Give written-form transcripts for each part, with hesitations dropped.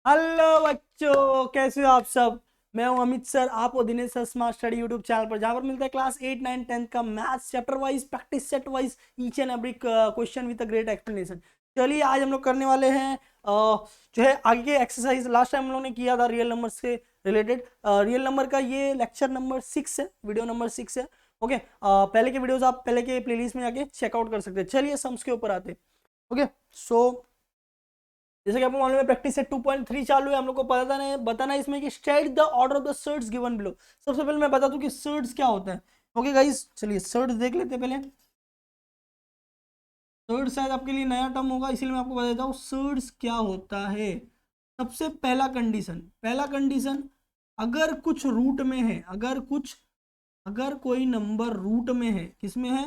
Hello बच्चों, कैसे हो आप सब। मैं हूं अमित सर, आप हो Dinesh sir smart study YouTube channel पर, जहां पर मिलता है क्लास 8 9 10 का maths chapter wise practice set wise each and every question with a great explanation. चलिए आज हम लोग करने वाले हैं जो है आगे के एक्सरसाइज। लास्ट टाइम हम लोग ने किया था रियल नंबर से रिलेटेड। रियल नंबर का ये लेक्चर नंबर 6 है, वीडियो नंबर 6 है। ओके, पहले के वीडियोस आप पहले के प्लेलिस्ट में जाके चेकआउट कर सकते हैं। चलिए सम्स के ऊपर आते हैं। ओके, सो जैसे कि आपको मालूम है प्रैक्टिस सेट 2.3 चालू है। हम लोग को बताना है इसमें कि state the order of the surds given below. सबसे पहले मैं बता दूं कि सर्ट्स क्या होता है। ओके गाइस, चलिए सर्ट्स देख लेते हैं पहले। सर्ट्स शायद आपके लिए नया टर्म होगा, इसीलिए मैं आपको बता देता हूँ सर्ट्स क्या होता है। सबसे पहला कंडीशन, अगर कुछ रूट में है, अगर कोई नंबर रूट में है, किसमें है,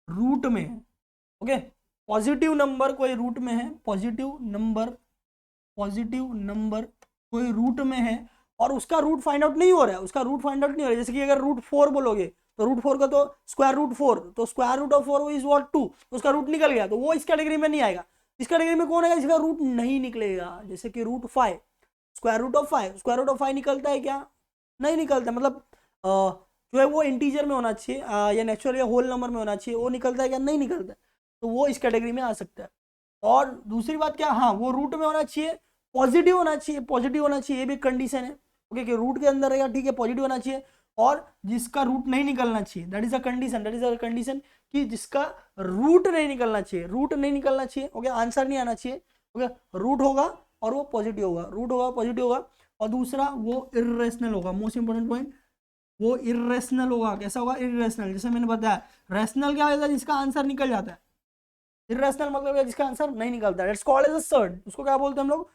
रूट में है। ओके, पॉजिटिव नंबर कोई रूट में है, पॉजिटिव नंबर कोई रूट में है और उसका रूट फाइंड आउट नहीं हो रहा है, जैसे कि अगर रूट 4 बोलोगे तो रूट 4 का तो स्क्वायर रूट 4, तो square root of 4 is what 2, उसका रूट निकल गया, तो वो इस कैटेगरी में नहीं आएगा। इस कैटेगरी में कौन है जिसका रूट नहीं निकलेगा, जैसे कि रूट 5, स्क्वायर रूट ऑफ 5 निकलता है क्या, नहीं निकलता। मतलब जो है वो इंटीजर में होना चाहिए या नेचुरल या होल नंबर में होना चाहिए, वो निकलता है क्या, नहीं निकलता है। तो वो इस कैटेगरी में आ सकता है। और दूसरी बात क्या, हाँ वो रूट में होना चाहिए, पॉजिटिव होना चाहिए, ये भी कंडीशन है। ओके, कि रूट के अंदर रहेगा, ठीक है, पॉजिटिव होना चाहिए। और जिसका रूट नहीं निकलना चाहिए, दैट इज अ कंडीशन कि जिसका रूट नहीं निकलना चाहिए, ओके, आंसर नहीं आना चाहिए। ओके, रूट होगा और वो पॉजिटिव होगा, और दूसरा वो इर्रेशनल होगा। मोस्ट इंपोर्टेंट पॉइंट, वो इर्रेशनल होगा। कैसा होगा, इर्रेशनल। जैसे मैंने बताया, रैशनल क्या होता है, जिसका आंसर निकल जाता है। इर्रेशनल मतलब है जिसका आंसर नहीं निकलता है। It's called as a surd. उसको क्या बोलते हैं हम लोग,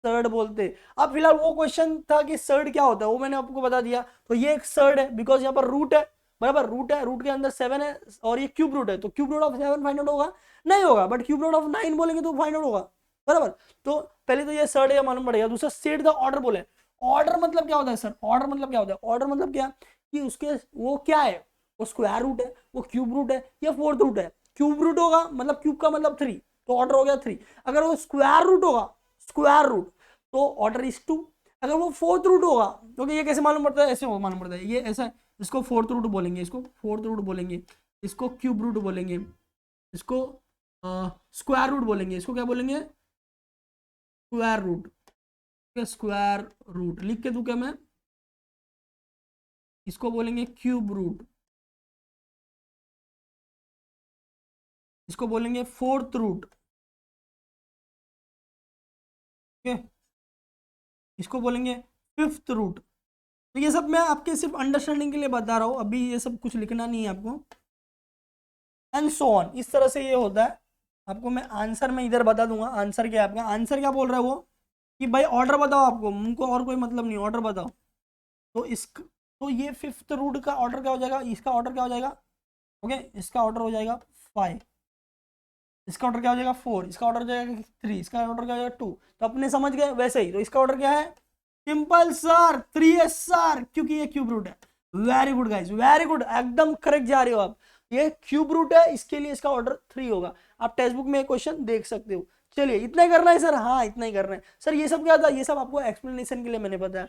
सर्ड बोलते हैं। अब फिलहाल वो क्वेश्चन था कि सर्ड क्या होता है, वो मैंने आपको बता दिया। तो ये एक सर्ड है बिकॉज यहाँ पर रूट है, बराबर, रूट के अंदर 7 है और ये क्यूब रूट है, तो cube root of 7 find out होगा, नहीं होगा, बट क्यूब रूट ऑफ 9 बोलेंगे तो फाइंड आउट होगा, बराबर। तो पहले तो ये सर्ड है मालूम पड़ेगा। दूसरा सेट द ऑर्डर बोले। ऑर्डर मतलब क्या होता है सर, ऑर्डर मतलब क्या, कि उसके वो क्या है, वो स्क्वायर रूट है, वो क्यूब रूट है या फोर्थ रूट है। क्यूब रूट होगा मतलब क्यूब का मतलब 3, तो ऑर्डर हो गया 3। अगर वो स्क्वायर रूट होगा, स्क्वायर रूट, तो ऑर्डर इज 2। अगर वो फोर्थ रूट होगा, क्योंकि ये कैसे मालूम पड़ता है, ऐसे मालूम पड़ता है, ये ऐसा, इसको फोर्थ रूट बोलेंगे, इसको क्यूब रूट बोलेंगे, इसको स्क्वायर रूट बोलेंगे, इसको क्या बोलेंगे, स्क्वायर रूट। स्क्वायर रूट लिख के दूं क्या मैं, इसको बोलेंगे क्यूब रूट, इसको बोलेंगे फोर्थ रूट। ओके, इसको बोलेंगे फिफ्थ रूट। तो ये सब मैं आपके सिर्फ अंडरस्टैंडिंग के लिए बता रहा हूँ, अभी ये सब कुछ लिखना नहीं है आपको। एंड सो ऑन, इस तरह से ये होता है। आपको मैं आंसर में इधर बता दूंगा, आंसर क्या है आपका, आंसर क्या बोल रहा है वो, कि भाई ऑर्डर बताओ, आपको उनको और कोई मतलब नहीं, ऑर्डर बताओ। तो इस, तो ये फिफ्थ रूट का ऑर्डर क्या हो जाएगा, इसका ऑर्डर क्या हो जाएगा, ओके, इसका ऑर्डर हो जाएगा 5, इसका ऑर्डर क्या हो जाएगा 4, इसका ऑर्डर हो जाएगा 3, इसका ऑर्डर क्या हो जाएगा 2। तो अपने समझ गए वैसे ही, तो इसका ऑर्डर क्या है, सिंपल सर 3 सर, क्योंकि ये क्यूब रूट है। Very good guys, very good, एकदम करेक्ट जा रहे हो आप। ये क्यूब रूट है, इसके लिए इसका ऑर्डर 3 होगा। आप टेक्स्ट बुक में क्वेश्चन देख सकते हो। चलिए इतना ही करना है सर, हाँ इतना ही करना है सर। ये सब क्या था, ये सब आपको एक्सप्लेनेशन के लिए मैंने बताया।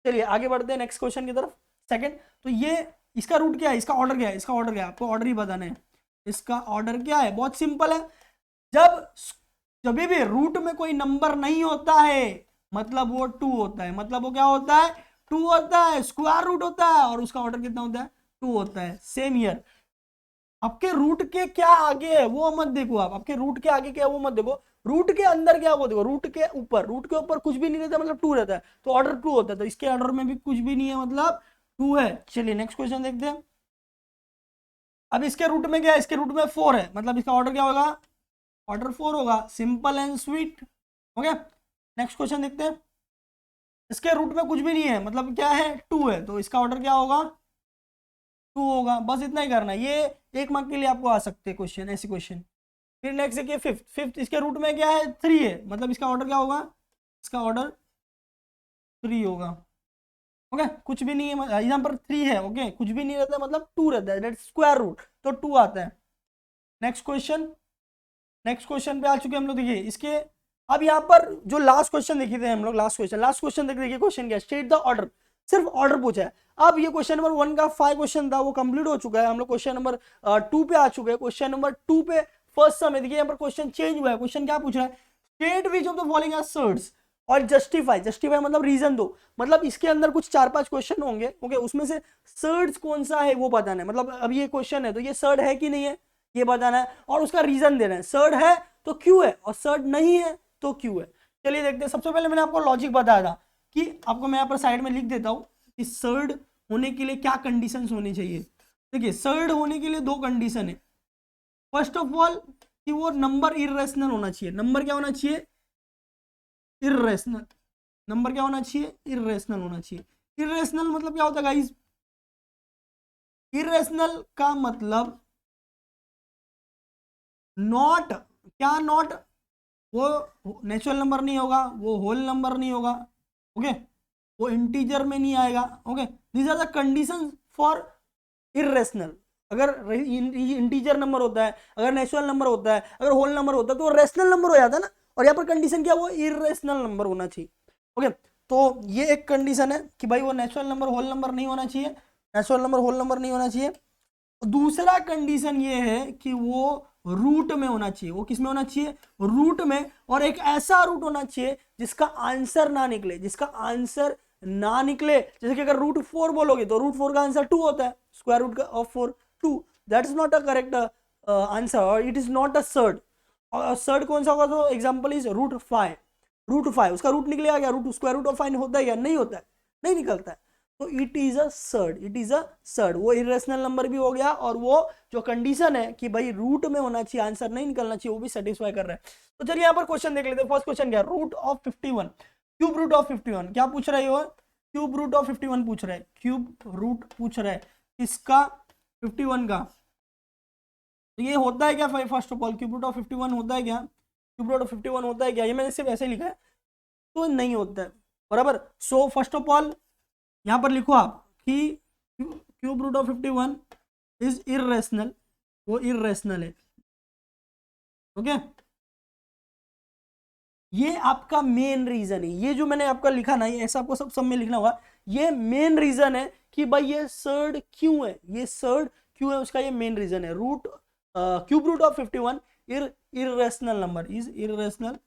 चलिए आगे बढ़ते हैं नेक्स्ट क्वेश्चन की तरफ। सेकंड, तो ये इसका रूट क्या है, इसका ऑर्डर क्या है, आपको ऑर्डर ही बताना है। इसका ऑर्डर क्या है, बहुत सिंपल है। जब जब भी रूट में कोई नंबर नहीं होता है, मतलब वो 2 होता है, मतलब वो क्या होता है, 2 होता है, स्क्वायर रूट होता है, और उसका ऑर्डर कितना होता है, 2 होता है। सेम ईयर, आपके रूट के क्या आगे है वो मत देखो, आप आपके रूट के आगे क्या है वो मत देखो, रूट के अंदर क्या है वो देखो। रूट के ऊपर कुछ भी नहीं रहता, मतलब 2 रहता है, तो ऑर्डर 2 होता है। तो इसके ऑर्डर में भी कुछ भी नहीं है, मतलब 2 है। चलिए नेक्स्ट क्वेश्चन देखते हैं। अब इसके रूट में क्या है, इसके रूट में 4 है, मतलब इसका ऑर्डर क्या होगा, ऑर्डर 4 होगा, simple and sweet. Okay, next question देखते हैं। इसके रूट में कुछ भी नहीं है, मतलब क्या है, 2 है, तो इसका ऑर्डर क्या होगा, 2 होगा। बस इतना ही करना है, ये 1 मार्क के लिए आपको आ सकते हैं क्वेश्चन, ऐसे क्वेश्चन। फिर नेक्स्ट देखिए, फिफ्थ इसके रूट में क्या है, 3 है, मतलब इसका ऑर्डर क्या होगा, इसका ऑर्डर 3 होगा। ओके, कुछ भी नहीं है, यहाँ पर 3 है, ओके, कुछ भी नहीं रहता, मतलब 2 रहता है, दैट स्क्वायर रूट, तो 2 आता है। नेक्स्ट क्वेश्चन पे आ चुके हम लोग। देखिए इसके अब यहाँ पर जो लास्ट क्वेश्चन देखे थे हम लोग, लास्ट क्वेश्चन देखिए क्वेश्चन क्या, स्टेट द ऑर्डर, सिर्फ ऑर्डर पूछा है। अब ये क्वेश्चन नंबर 1 का 5 क्वेश्चन था वो कंप्लीट हो चुका है, हम लोग क्वेश्चन नंबर 2 पे आ चुके हैं। क्वेश्चन नंबर 2 पे फर्स्ट समय देखिए यहाँ पर क्वेश्चन चेंज हुआ है। क्वेश्चन क्या पूछ रहा है, state which of the following assets और जस्टिफाई, जस्टिफाई मतलब रीजन दो, मतलब इसके अंदर कुछ 4-5 क्वेश्चन होंगे, ओके, उसमें से सर्ड्स कौन सा है वो बताना है। मतलब अब ये क्वेश्चन है तो ये सर्ड है कि नहीं है ये बताना है, और उसका रीजन देना है। सर्ड है तो क्यों है, और सर्ड नहीं है तो क्यों है। चलिए देखते हैं। सबसे पहले मैंने आपको लॉजिक बताया था कि आपको मैं यहाँ पर साइड में लिख देता हूँ कि सर्ड होने के लिए क्या कंडीशंस होनी चाहिए। देखिए सर्ड होने के लिए 2 कंडीशन है। फर्स्ट ऑफ ऑल कि वो नंबर इरेशनल होना चाहिए। नंबर क्या होना चाहिए, इरेशनल। नंबर क्या होना चाहिए, इरेशनल होना चाहिए। इरेशनल मतलब क्या होता है गाइस, इरेशनल का मतलब नॉट, क्या नॉट, वो नेचुरल नंबर नहीं होगा, वो होल नंबर नहीं होगा, ओके, वो इंटीजर में नहीं आएगा, okay. These are the conditions for irrational. अगर इंटीजर नंबर होता है, अगर नेचुरल नंबर होता है, अगर होल नंबर होता है तो वो रेशनल नंबर हो जाता है ना। और यहाँ पर कंडीशन क्या, वो इरेशनल नंबर होना चाहिए, ओके। तो ये एक कंडीशन है कि भाई वो नेचुरल नंबर होल नंबर नहीं होना चाहिए, नेचुरल नंबर होल नंबर नहीं होना चाहिए। दूसरा कंडीशन ये है कि वो रूट में होना चाहिए। वो किस में होना चाहिए, रूट में, और एक ऐसा रूट होना चाहिए जिसका आंसर ना निकले, जिसका आंसर ना निकले। जैसे कि अगर रूट 4 बोलोगे तो रूट 4 का आंसर 2 होता है, square root of 4 2, that is not a correct answer, और it is not a surd. और सर्ड कौन सा होगा, तो एग्जांपल इज रूट 5। रूट 5 उसका रूट निकलेगा क्या, रूट स्क्वायर रूट ऑफ 5 होता है क्या, नहीं होता है, नहीं निकलता है। तो it is a surd, it is a surd. वो इरेशनल नंबर भी हो गया, और वो जो कंडीशन है कि भाई रूट में होना चाहिए, आंसर नहीं निकलना चाहिए, वो भी सेटिस्फाई कर रहा है। तो चलिए यहाँ पर क्वेश्चन देख लेते हैं। फर्स्ट क्वेश्चन क्या, root of 51, cube root of 51, क्या पूछ रहा है ये, क्यूब रूट ऑफ 51 पूछ रहा है, क्यूब रूट पूछ रहा है इसका 51 का। तो ये होता है क्या, first of all cube root of 51 होता है क्या, क्यूब रूट ऑफ 51 होता है क्या, ये मैंने सिर्फ ऐसे लिखा है तो नहीं होता है, बराबर। सो फर्स्ट ऑफ ऑल यहां पर लिखो आप कि cube root of 51 is irrational, वो इरेशनल है, ओके। ये आपका मेन रीजन है, ये जो मैंने आपका लिखा ना, ये ऐसा आपको सब में लिखना होगा। ये मेन रीजन है कि भाई ये सर्ड क्यों है, ये सर्ड क्यों है, उसका ये मेन रीजन है। Root cube root of 51 irrational number, is irrational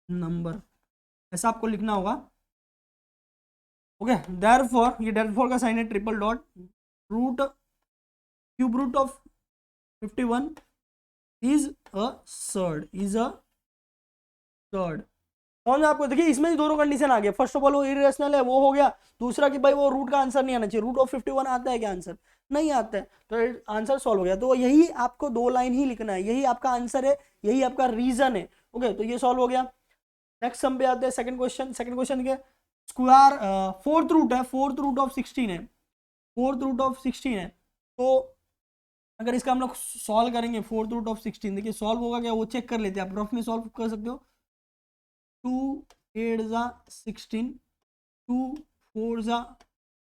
number, ऐसा आपको लिखना होगा, ओके। देयरफॉर, ये देयरफॉर का साइन है triple dot, root cube root of 51 is a surd, is a surd. समझ आपको, देखिए इसमें ही दोनों कंडीशन आ गया। फर्स्ट ऑफ ऑल वो इरेशनल है, वो हो गया। दूसरा कि भाई वो रूट का आंसर नहीं आना चाहिए। रूट ऑफ 51 आता है क्या आंसर, नहीं आता है, तो आंसर सॉल्व हो गया। तो यही आपको 2 लाइन ही लिखना है, यही आपका आंसर है, यही आपका रीजन है, ओके। तो ये सॉल्व हो गया। नेक्स्ट सम पे आते हैं, सेकंड क्वेश्चन। सेकंड क्वेश्चन के स्क्वायर फोर्थ रूट है, फोर्थ रूट ऑफ 16 है, फोर्थ रूट ऑफ 16 है। तो अगर इसका हम लोग सॉल्व करेंगे, फोर्थ रूट ऑफ 16, देखिए सॉल्व होगा क्या, वो चेक कर लेते हैं। आप रफ में सॉल्व कर सकते हो। 2 8 जा 16, 2 4 जा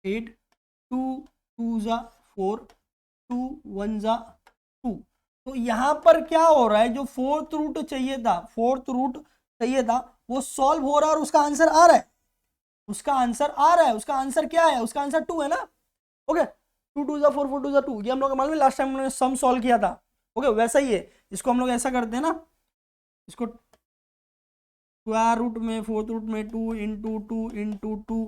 8, 2 2 जा 4, 2 1 जा 2। तो यहां पर क्या हो रहा है, जो फोर्थ रूट चाहिए था, फोर्थ रूट चाहिए था, वो सॉल्व हो रहा है और उसका आंसर आ रहा है, उसका आंसर आ रहा है। उसका आंसर क्या है, उसका आंसर 2 है ना, ओके। 2 2 जा 4, 4 2 जा 2, ये हम लोग मालूम है लास्ट टाइम हमने सम सॉल्व किया था, ओके। वैसा ही है, इसको हम लोग ऐसा करते हैं ना, इसको स्क्वायर रूट में फोर्थ रूट में 2 इंटू 2 इंटू 2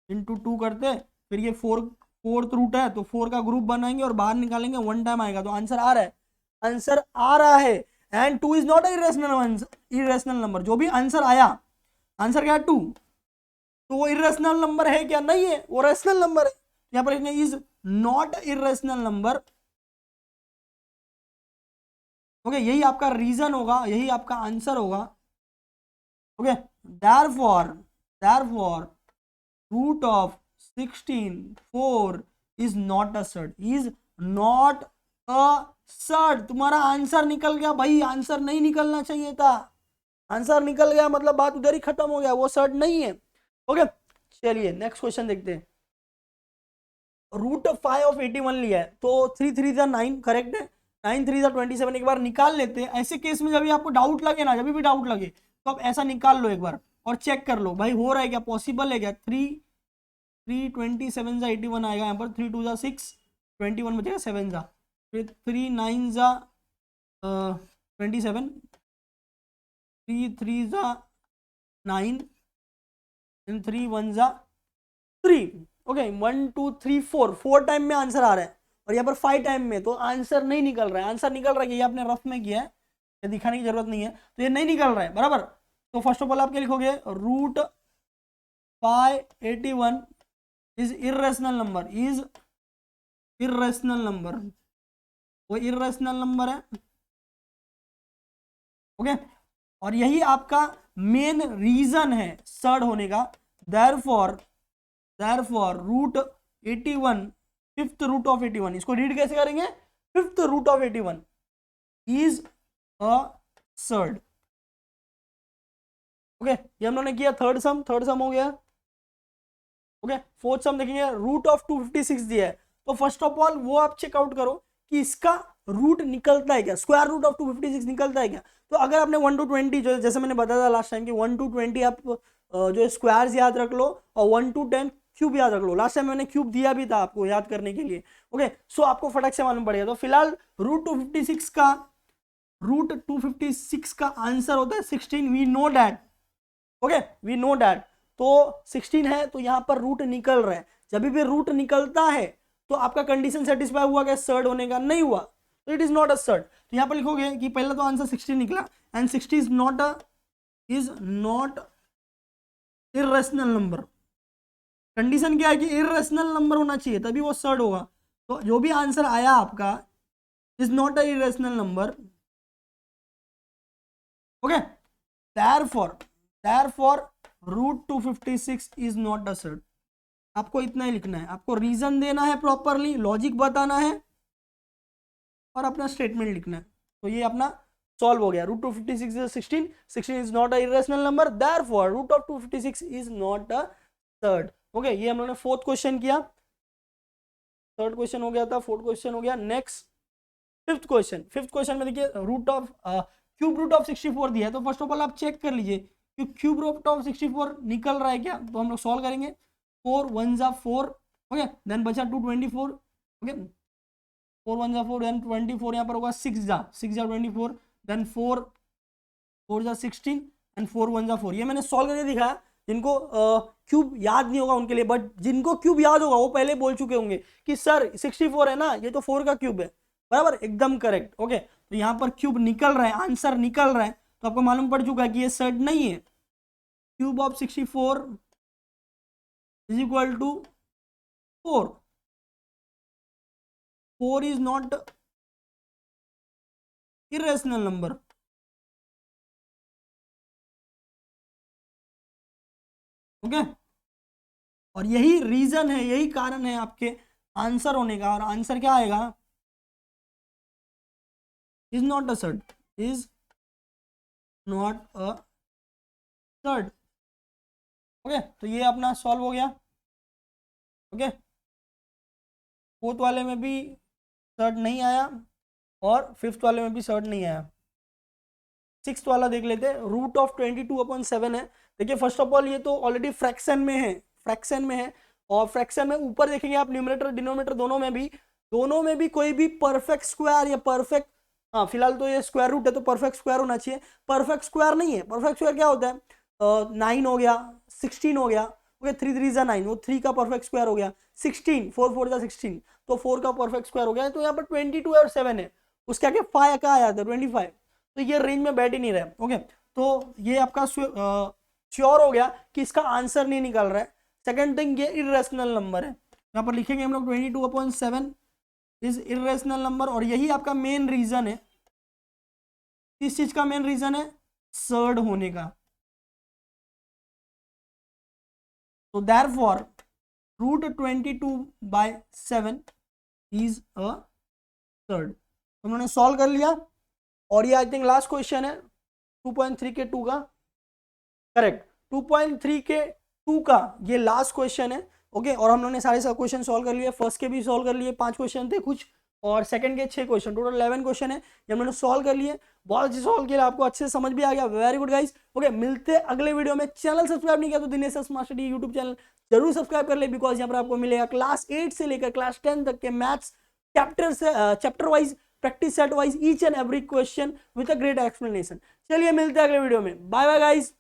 इंटू 2 करते, फिर ये फोर्थ रूट है तो 4 का ग्रुप बनाएंगे और बाहर निकालेंगे, 1 टाइम आएगा, तो आंसर आ रहा है, आंसर आ रहा है। And 2 is not irrational number, जो भी आंसर आया, आंसर क्या है 2, तो वो इरेशनल नंबर है क्या, नहीं है, वो रेशनल नंबर है। यहाँ पर is not irrational number, okay. यही आपका रीजन होगा, यही आपका आंसर होगा, okay. therefore root of 16 4 is not a surd, is not a surd। तुम्हारा आंसर निकल गया भाई, आंसर नहीं निकलना चाहिए था, आंसर निकल गया मतलब बात उधर ही खत्म हो गया, वो सर्ड नहीं है, ओके। चलिए नेक्स्ट क्वेश्चन देखते हैं। रूट 5 ऑफ 81 लिया है, तो 3 3 जा 9 करेक्ट है, 9 3 जा 27, एक बार निकाल लेते हैं। ऐसे केस में जब भी आपको डाउट लगे ना, जब भी डाउट लगे तो आप ऐसा निकाल लो एक बार और चेक कर लो भाई हो रहा है क्या, पॉसिबल है क्या। 3 27 जा 81 आएगा यहाँ पर, 3 2 जा 6, 21 बचेगा 7 जा, फिर 3 9 जा 27, 3 3 जा 9, 3 1 जा 3। ओके 1 2 3 4 टाइम में आंसर आ रहा है और यहाँ पर 5 टाइम में, तो आंसर नहीं निकल रहा है। आंसर निकल रहा है, ये आपने रफ में किया है, ये दिखाने की जरूरत नहीं है, तो ये नहीं निकल रहा है बराबर। तो फर्स्ट ऑफ ऑल आप क्या लिखोगे, root 581 is irrational number, is irrational number, वो इर्रेशनल नंबर है। ओके और यही आपका मेन रीजन है सर्ड होने का। Therefore root 81, fifth root of 81, इसको रीड कैसे करेंगे, fifth root of 81 is a surd. Okay ये हम लोगों ने किया थर्ड सम हो गया। ओके फोर्थ सम देखेंगे, रूट ऑफ 256 दिया है, तो फर्स्ट ऑफ ऑल वो आप चेकआउट करो कि इसका रूट निकलता है क्या, स्क्वायर रूट ऑफ 256 निकलता है क्या। तो अगर आपने 1 to 20 जो जैसे मैंने बताया था लास्ट टाइम कि 1 to 20 आप जो स्क्वायर्स याद रख लो और 1 to 10 क्यूब याद रख लो। लास्ट टाइम मैंने क्यूब दिया भी था आपको याद करने के लिए। ओके सो आपको फटक से मालूम पड़ेगा। तो फिलहाल रूट 256 का आंसर होता है 16, we know that. Okay we know that, तो 16 है, तो यहाँ पर रूट निकल रहा है। जब भी रूट निकलता है तो आपका कंडीशन सेटिस्फाई हुआ क्या, सर्ड होने का, नहीं हुआ, तो it is not a surd. तो यहाँ पर लिखोगे कि पहला तो आंसर 16 निकला and 60 is not irrational number. Condition क्या है कि इर्रेशनल नंबर होना चाहिए तभी वो सर्ड होगा। तो जो भी आंसर आया आपका is not a irrational number. Okay therefore root 256 is not a surd. आपको इतना ही लिखना है, आपको रीजन देना है, प्रॉपरली लॉजिक बताना है और अपना स्टेटमेंट लिखना है। तो ये अपना सॉल्व हो गया। Root 256 is 16, 16 is not a irrational number, therefore root of 256 is not a surd. Okay ये हम लोगों ने फोर्थ क्वेश्चन किया, थर्ड क्वेश्चन हो गया था, फोर्थ क्वेश्चन हो गया। नेक्स्ट फिफ्थ क्वेश्चन में देखिए root of cube root of 64 दिया है। तो फर्स्ट ऑफ ऑल आप चेक कर लीजिए कि क्यूब रूट ऑफ 64 निकल रहा है क्या। तो हम लोग सॉल्व करेंगे, 4 1 जा 4, ओके देन बचा 224, ओके 4 1 जा 4, देन 24 यहाँ पर होगा 6 जा 24, देन 4 4 जा 16 एंड 4 1 जा 4। ये मैंने सॉल्व करके दिखाया। जिनको क्यूब याद नहीं होगा उनके लिए, बट जिनको क्यूब याद होगा वो पहले बोल चुके होंगे कि सर 64 है ना, ये तो 4 का क्यूब है, बराबर एकदम करेक्ट। ओके तो यहाँ पर क्यूब निकल रहा है, आंसर निकल रहा है, तो आपको मालूम पड़ चुका है कि ये सर्ड नहीं है। Cube of 64 is equal to 4, 4 is not irrational number. Okay और यही रीजन है, यही कारण है आपके आंसर होने का। और आंसर क्या आएगा, is not a surd, is not a surd. Okay तो ये अपना सॉल्व हो गया। ओके फोर्थ वाले में भी सर्ड नहीं आया और फिफ्थ वाले में भी सर्ड नहीं आया। सिक्स्थ वाला देख लेते हैं, रूट ऑफ 22/7 है। देखिए फर्स्ट ऑफ ऑल ये तो ऑलरेडी फ्रैक्शन में है, और फ्रैक्शन में ऊपर देखेंगे आप न्यूमरेटर डिनोमिनेटर दोनों में भी कोई भी परफेक्ट स्क्वायर या परफेक्ट, हाँ फिलहाल तो ये स्क्वायर रूट है तो परफेक्ट स्क्वायर होना चाहिए, परफेक्ट स्क्वायर नहीं है। परफेक्ट स्क्वायर क्या होता है, 9 हो गया, 16 हो गया, ओके 3 3 जा 9, वो 3 का परफेक्ट स्क्वायर हो गया, 16 4 4 जा 16, तो 4 का परफेक्ट स्क्वायर हो गया। तो यहाँ पर 22 और 7 है, उसके आगे 5 का आया था 25, तो ये रेंज में बैठ ही नहीं रहा। ओके तो ये आपका श्योर हो गया कि इसका आंसर नहीं निकल रहा है। सेकंड थिंग ये इरेशनल नंबर है, यहाँ पर लिखेंगे हम लोग 22/7 इज इरेशनल नंबर, और यही आपका मेन रीजन है। किस चीज का मेन रीजन है, सर्ड होने का। तो therefore root 22/7 is a surd. हम लोगों ने सॉल्व कर लिया और ये आई थिंक लास्ट क्वेश्चन है 2.3 के 2 का, करेक्ट 2.3 के 2 का ये लास्ट क्वेश्चन है। ओके और हम लोगों ने सारे सब क्वेश्चन सॉल्व कर लिए, फर्स्ट के भी सॉल्व कर लिए, 5 क्वेश्चन थे, कुछ और सेकंड के 6 क्वेश्चन, टोटल 11 क्वेश्चन है, ये मैंने सॉल्व कर लिए, बहुत अच्छे सॉल्व किया, आपको अच्छे से समझ भी आ गया, वेरी गुड गाइस। ओके, मिलते हैं अगले वीडियो में। चैनल सब्सक्राइब नहीं किया तो Dinesh S master D YouTube channel जरूर सब्सक्राइब कर ले, बिकॉज यहाँ पर आपको मिलेगा क्लास 8 से लेकर क्लास 10 तक के maths chapter wise, practice set wise, each and every question with a great explanation. चलिए मिलते हैं अगले वीडियो में, बाय बाय गाइस।